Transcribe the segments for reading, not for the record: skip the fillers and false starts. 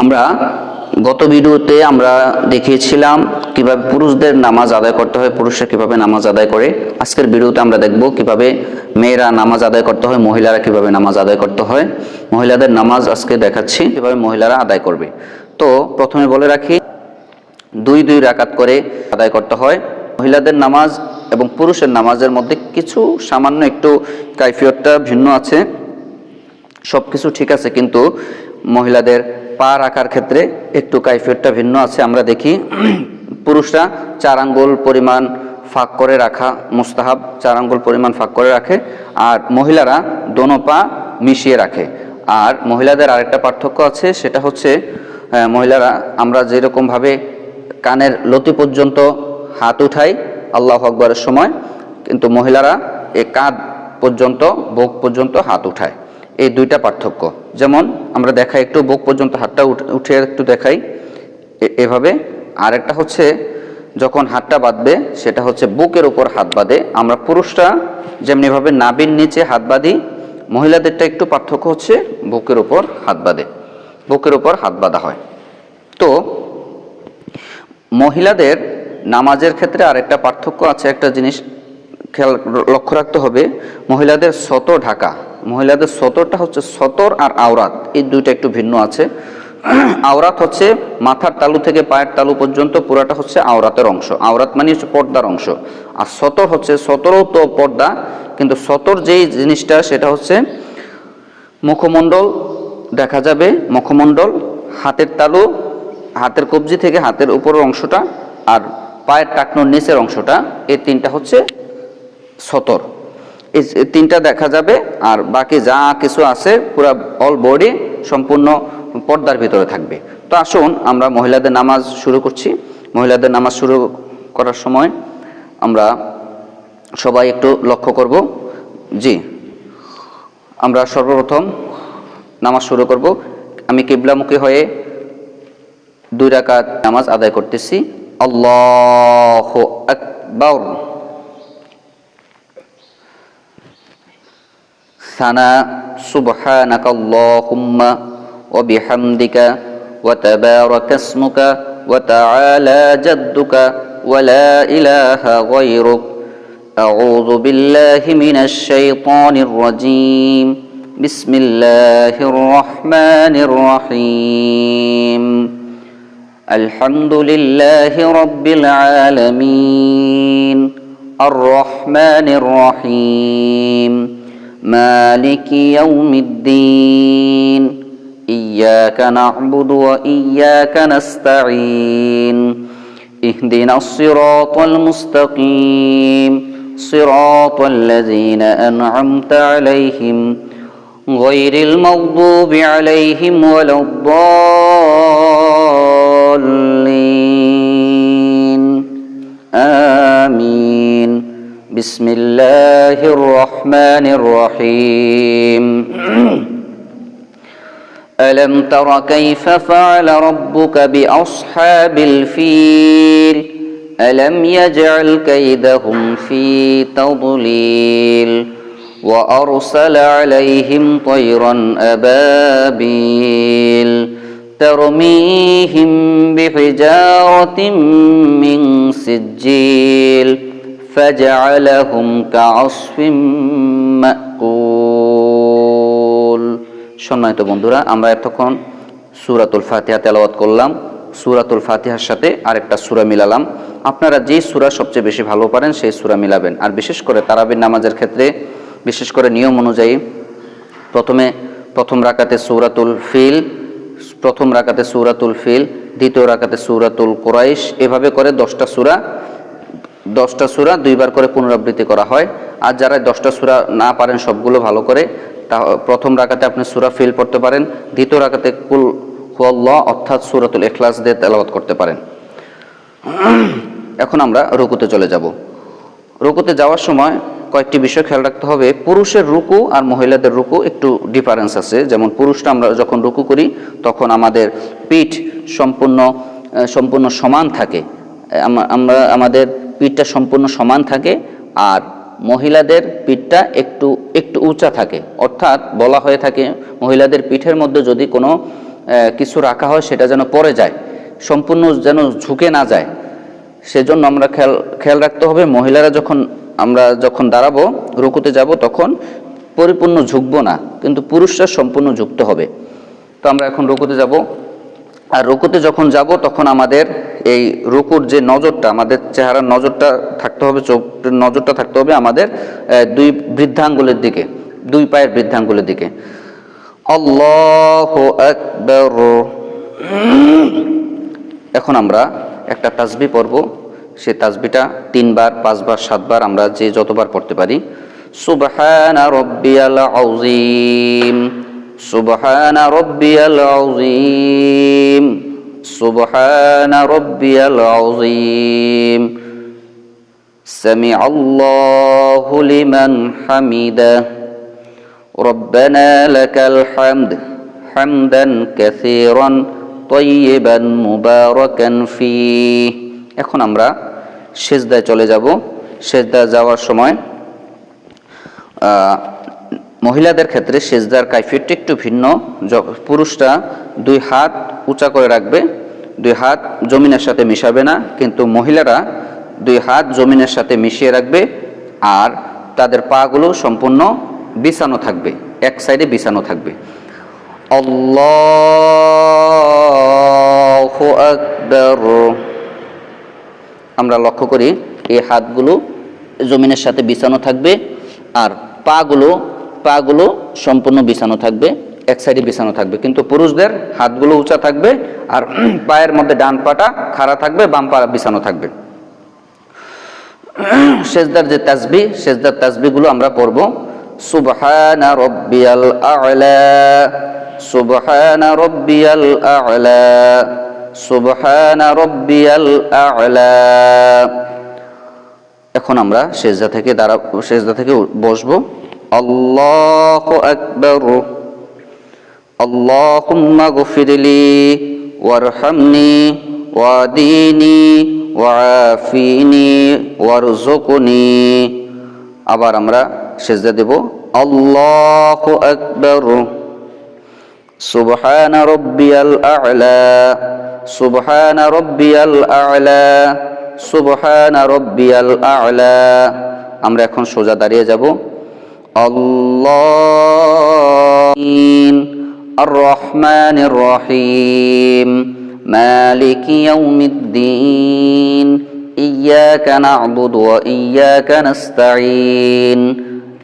আমরা গত ভিডিওতে আমরা দেখিয়েছিলাম কিভাবে পুরুষদের নামাজ আদায় করতে হয়, পুরুষরা কিভাবে নামাজ আদায় করে। আজকের ভিডিওতে আমরা দেখব কিভাবে মেয়েরা নামাজ আদায় করতে হয়, মহিলারা কিভাবে নামাজ আদায় করতে হয়। মহিলাদের নামাজ আজকে দেখাচ্ছি কিভাবে মহিলারা আদায় করবে। তো প্রথমে বলে রাখি, 2 রাকাত করে আদায় করতে হয়। মহিলাদের নামাজ এবং পুরুষের নামাজের মধ্যে কিছু সামান্য একটু কাইফিয়তটা ভিন্ন আছে। সব কিছু ঠিক আছে, কিন্তু মহিলাদের পা রাখার ক্ষেত্রে একটু কাইফিয়তটা ভিন্ন আছে। আমরা দেখি, পুরুষরা 4 আঙ্গুল পরিমাণ ফাঁক করে রাখা মুস্তাহাব, 4 আঙ্গুল পরিমাণ ফাঁক করে রাখে, আর মহিলারা দোনো পা মিশিয়ে রাখে। আর মহিলাদের আরেকটা পার্থক্য আছে, সেটা হচ্ছে মহিলারা আমরা যেরকমভাবে কানের লতি পর্যন্ত হাত উঠাই আল্লাহু আকবারের সময়, কিন্তু মহিলারা এই কাঁধ পর্যন্ত, বুক পর্যন্ত হাত উঠায়। এই 2টা পার্থক্য। যেমন আমরা দেখাই, একটু বুক পর্যন্ত হাতটা উঠে একটু দেখাই এভাবে। আর একটা হচ্ছে যখন হাতটা বাঁধবে সেটা হচ্ছে বুকের উপর হাত বাঁধে। আমরা পুরুষরা যেমনিভাবে নাভির নিচে হাত বাঁধি, মহিলাদেরটা একটু পার্থক্য হচ্ছে বুকের উপর হাত বাঁধে, বুকের উপর হাত বাঁধা হয়। তো মহিলাদের নামাজের ক্ষেত্রে আরেকটা পার্থক্য আছে, একটা জিনিস খেয়াল লক্ষ্য রাখতে হবে। মহিলাদের সতর ঢাকা, মহিলাদের সতরটা হচ্ছে সতর আর আওরাত, এই 2টা একটু ভিন্ন আছে। আওরাত হচ্ছে মাথার তালু থেকে পায়ের তালু পর্যন্ত পুরাটা হচ্ছে আওরাতের অংশ, আওরাত মানে হচ্ছে পর্দার অংশ। আর সতর হচ্ছে, সতরও তো পর্দা, কিন্তু সতর যেই জিনিসটা সেটা হচ্ছে মুখমণ্ডল দেখা যাবে, মুখমণ্ডল, হাতের তালু, হাতের কবজি থেকে হাতের উপরের অংশটা, আর পায়ের টাকনোর নিচের অংশটা, এই 3টা হচ্ছে সতর। এই 3টা দেখা যাবে, আর বাকি যা কিছু আছে পুরো অল বডি সম্পূর্ণ পর্দার ভিতরে থাকবে। তো আসুন আমরা মহিলাদের নামাজ শুরু করছি। মহিলাদের নামাজ শুরু করার সময় আমরা সবাই একটু লক্ষ্য করব। জি, আমরা সর্বপ্রথম নামাজ শুরু করব। আমি কিবলামুখী হয়ে 2 রাকাত নামাজ আদায় করতেছি। আল্লাহু আকবার। সানা সুবহানাকাল্লাহুম্মা ওয়া বিহামদিকা ওয়া তাবারাকা ইসমুকা ওয়া তাআলা জাদ্দুকা ওয়া লা ইলাহা গায়রুক। আউযু বিল্লাহি মিনাশ শাইতানির রাজীম। বিসমিল্লাহির রহমানির রহিম। আলহামদুলিল্লাহি রাব্বিল আলামিন। আর রহমানির রহিম। مالك يوم الدين. إياك نعبد وإياك نستعين. اهدنا الصراط المستقيم. صراط الذين أنعمت عليهم غير المغضوب عليهم ولا الضالين. آمين. بسم الله الرحمن الرحيم. ألم تر كيف فعل ربك بأصحاب الفيل. ألم يجعل كيدهم في تضليل. وأرسل عليهم طيرا أبابيل ترميهم بحجارة من سجيل فجعلهم كعصف مأكول. সম্মানিত বন্ধুরা, আমরা এতক্ষণ সূরাতুল ফাতিহা তেলাওয়াত করলাম। সূরাতুল ফাতিহার সাথে আরেকটা সূরা মিলালাম। আপনারা যেই সূরা সবচেয়ে বেশি ভালো পারেন সেই সূরা মিলাবেন। আর বিশেষ করে তারাবির নামাজের ক্ষেত্রে, বিশেষ করে নিয়ম অনুযায়ী প্রথম রাকাতে সূরাতুল ফিল, প্রথম রাকাতে সূরাতুল ফিল, দ্বিতীয় রাকাতে সূরাতুল কুরাইশ, এভাবে করে 10টা সূরা 2 বার করে পুনরাবৃত্তি করা হয়। আর যারা 10টা সূরা না পারেন সবগুলো ভালো করে, তা প্রথম রাকাতে আপনি সূরা ফিল পড়তে পারেন, দ্বিতীয় রাকাতে কুল হুয়াল্লাহ অর্থাৎ সূরাতুল ইখলাস দিয়ে তেলাওয়াত করতে পারেন। এখন আমরা রুকুতে চলে যাব। রুকুতে যাওয়ার সময় কয়েকটি বিষয় খেয়াল রাখতে হবে। পুরুষের রুকু আর মহিলাদের রুকু একটু ডিফারেন্স আছে। যেমন পুরুষরা আমরা যখন রুকু করি তখন আমাদের পিঠ সম্পূর্ণ সমান থাকে, আমাদের পিঠটা সম্পূর্ণ সমান থাকে, আর মহিলাদের পিঠটা একটু উঁচা থাকে। অর্থাৎ বলা হয়ে থাকে মহিলাদের পিঠের মধ্যে যদি কোনো কিছু রাখা হয় সেটা যেন পড়ে যায়, সম্পূর্ণ যেন ঝুঁকে না যায়, সেজন্য আমরা খেয়াল রাখতে হবে। মহিলারা আমরা যখন দাঁড়াবো, রুকুতে যাব, তখন পরিপূর্ণ ঝুঁকবো না, কিন্তু পুরুষরা সম্পূর্ণ ঝুঁকতে হবে। তো আমরা এখন রুকুতে যাব, আর রুকুতে যখন যাব তখন আমাদের এই রুকুর যে নজরটা, আমাদের চেহারার নজরটা থাকতে হবে, চোখের নজরটা থাকতে হবে আমাদের দুই বৃদ্ধাঙ্গুলের দিকে, দুই পায়ের বৃদ্ধাঙ্গুলের দিকে। আল্লাহু আকবার। এখন আমরা একটা তাসবিহ পড়ব, সেই তাসবিহটা 3 বার, 5 বার, 7 বার আমরা যে যতবার পড়তে পারি। সুবহানা রাব্বিয়াল আযীম, সুবহানা রাব্বিয়াল আযীম, সুবহানা রাব্বিয়াল আযীম, সামিআল্লাহু লিমান হামিদাহ, রব্বানা লাকাল হামদ হামদান কাসীরান তাইয়িবান মুবারাকান ফীহ। এখন আমরা সিজদায় চলে যাব। সিজদায় যাওয়ার সময় মহিলাদের ক্ষেত্রে সিজদার কাইফিয়তটা একটু ভিন্ন। পুরুষরা 2 হাত উঁচা করে রাখবে, 2 হাত জমিনের সাথে মিশাবে না, কিন্তু মহিলারা 2 হাত জমিনের সাথে মিশিয়ে রাখবে, আর তাদের পাগুলো সম্পূর্ণ বিছানো থাকবে, এক সাইডে বিছানো থাকবে। আল্লাহু আকবার। আমরা লক্ষ্য করি এই হাতগুলো জমিনের সাথে বিছানো থাকবে, আর পাগুলো সম্পূর্ণ বিছানো থাকবে, এক সাইডে বিছানো থাকবে, কিন্তু পুরুষদের হাতগুলো উঁচা থাকবে, আর পায়ের মধ্যে ডান পাটা খাড়া থাকবে, বাম পা বিছানো থাকবে। সিজদার যে তাসবিহ, সিজদার তাসবিহগুলো আমরা পড়ব। সুবহানা রাব্বিয়াল আ'লা, সুবহানা রাব্বিয়াল আ'লা, সুবহানা রাব্বিয়াল আ'লা। এখন আমরা সিজদা থেকে বসবো। আল্লাহু আকবার। আল্লাহুম্মা গফিরলি ওয়ারহামনি ওয়াদিনি ওয়াআফিনি ওয়ারযুকনি। আবার আমরা সিজদা দেব। আল্লাহু আকবার। সুবহানা রাব্বিয়াল আ'লা, সুবহানা রাব্বিয়াল আ'লা, সুবহানা রাব্বিয়াল আ'লা। আমরা এখন সোজা দাঁড়িয়ে যাব। আর রহমানির রহিম, মালিকি ইয়াউমিদ্দিন, ইয়্যাকা না'বুদু ওয়া ইয়্যাকা নাস্তাঈন,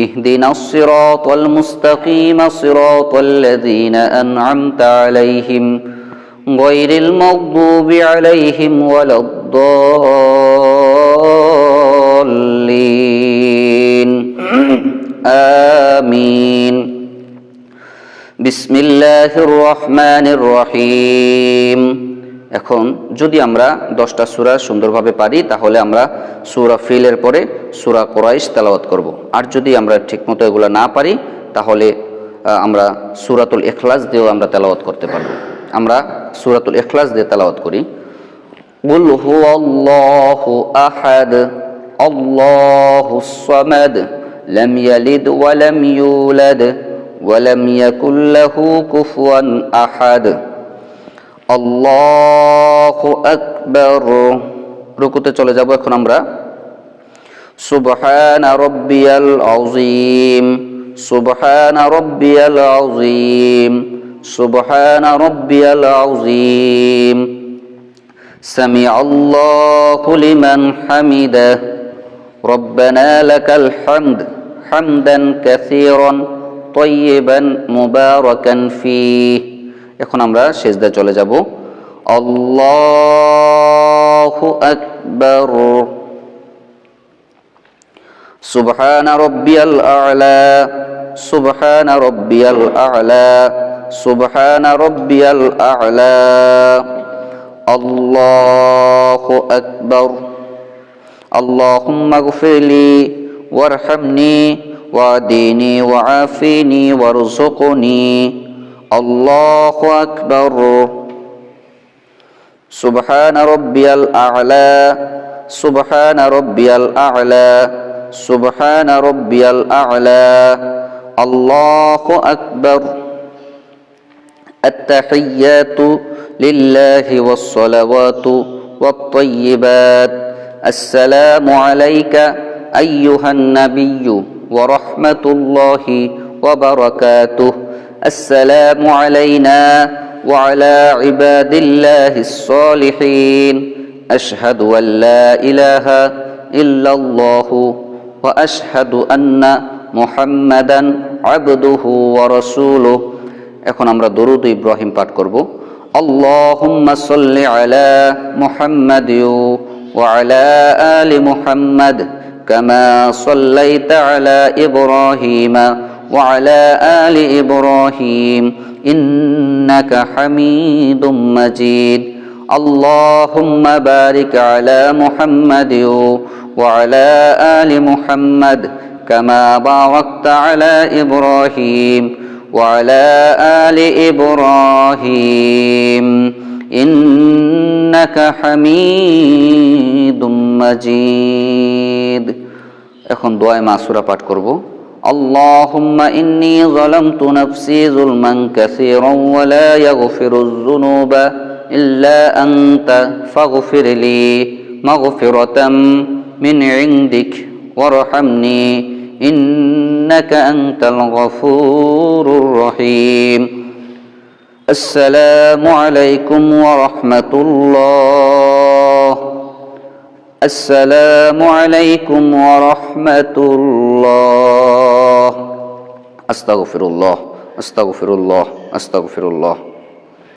ইহদিনাস সিরাতাল মুস্তাকিম, সিরাতাল্লাযীনা আন'আমতা আলাইহিম গায়রিল মাগদুবি আলাইহিম ওয়ালাদ-দাল্লিন। আমিন। বিসমিল্লাহির রহমানির রহিম। এখন যদি আমরা 10টা সূরা সুন্দরভাবে পারি, তাহলে আমরা সূরা ফিলের পরে সূরা কুরাইশ তেলাওয়াত করব। আর যদি আমরা ঠিকমতো এগুলো না পারি, তাহলে আমরা সূরাতুল ইখলাস দিয়েও আমরা তেলাওয়াত করতে পারবো। আমরা সূরাতুল ইখলাস দিয়ে তেলাওয়াত করি। কুল হুয়াল্লাহু আহাদ, আল্লাহুস সামাদ, লাম ইয়ালিদ ওয়া লাম ইউলাদ ওয়া লাম ইয়াকুল লাহু কুফুয়ান আহাদ। আল্লাহু আকবার। রুকুতে চলে যাব এখন আমরা। সুবহানা রাব্বিয়াল আযীম, সুবহানা রাব্বিয়াল আযীম, সুবহানা রাব্বিয়াল আযীম, সামিআল্লাহু লিমান হামিদাহ, রব্বানা লাকাল হামদ হামদান কাসীরান তাইয়িবান মুবারাকান ফীহ। এখন আমরা সিজদায় চলে যাব। আল্লাহু আকবার। সুবহানা রাব্বিয়াল আ'লা, সুবহানা রাব্বিয়াল আ'লা, সুবহানা রাব্বিয়াল আ'লা। আল্লাহু আকবার। আল্লাহুম্মা গফিরলি ওয়ারহামনি ওয়াদিনি ওয়াআফিনি ওয়ারযুকনি। আল্লাহু আকবার। সুবহানা রাব্বিয়াল আ'লা, সুবহানা রাব্বিয়াল আ'লা, সুবহানা রাব্বিয়াল আ'লা। আল্লাহু আকবার। التحيات لله والصلوات والطيبات السلام عليك أيها النبي ورحمة الله وبركاته السلام علينا وعلى عباد الله الصالحين أشهد أن لا إله إلا الله وأشهد أن محمدا عبده ورسوله এখন আমরা দরুদ ইব্রাহিম পাঠ করব আল্লাহুম্মা সাল্লি আলা মুহাম্মাদ ওয়া আলা আলি মুহাম্মাদ কামা সাল্লাইতা আলা ইব্রাহিম ওয়া আলা আলি ইব্রাহিম ইন্নাকা হামিদুম মাজিদ আল্লাহুম্মা বারিক আলা মুহাম্মাদ ওয়া আলা আলি মুহাম্মাদ কামা বারাকতা আলা ইব্রাহিম وعلى آل إبراهيم إنك حميد مجيد এখন দোয়া মাসুরা পাঠ করব اللهم إني ظلمت نفسي ظلما كثيرا ولا يغفر الذنوب إلا أنت فاغفر لي مغفرة من عندك وارحمني إنك أنت الغفور الرحيم السلام عليكم ورحمة الله السلام عليكم ورحمة الله أستغفر الله أستغفر الله أستغفر الله